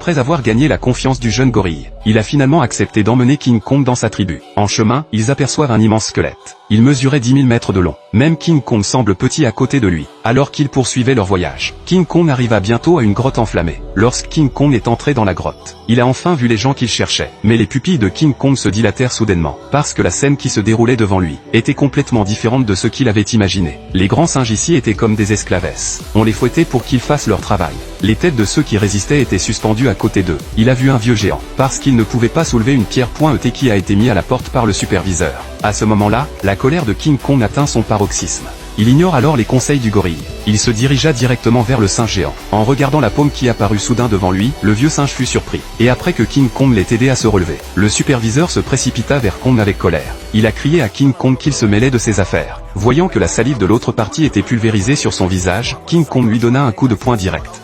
Après avoir gagné la confiance du jeune gorille, il a finalement accepté d'emmener King Kong dans sa tribu. En chemin, ils aperçoivent un immense squelette. Il mesurait 10 000 mètres de long. Même King Kong semble petit à côté de lui, alors qu'ils poursuivaient leur voyage. King Kong arriva bientôt à une grotte enflammée. Lorsque King Kong est entré dans la grotte, il a enfin vu les gens qu'il cherchait. Mais les pupilles de King Kong se dilatèrent soudainement, parce que la scène qui se déroulait devant lui était complètement différente de ce qu'il avait imaginé. Les grands singes ici étaient comme des esclavesses. On les fouettait pour qu'ils fassent leur travail. Les têtes de ceux qui résistaient étaient suspendues à côté d'eux. Il a vu un vieux géant, parce qu'il ne pouvait pas soulever une pierre pointée qui a été mis à la porte par le superviseur. À ce moment-là, la colère de King Kong atteint son paroxysme. Il ignore alors les conseils du gorille. Il se dirigea directement vers le singe géant. En regardant la paume qui apparut soudain devant lui, le vieux singe fut surpris. Et après que King Kong l'ait aidé à se relever, le superviseur se précipita vers Kong avec colère. Il a crié à King Kong qu'il se mêlait de ses affaires. Voyant que la salive de l'autre partie était pulvérisée sur son visage, King Kong lui donna un coup de poing direct.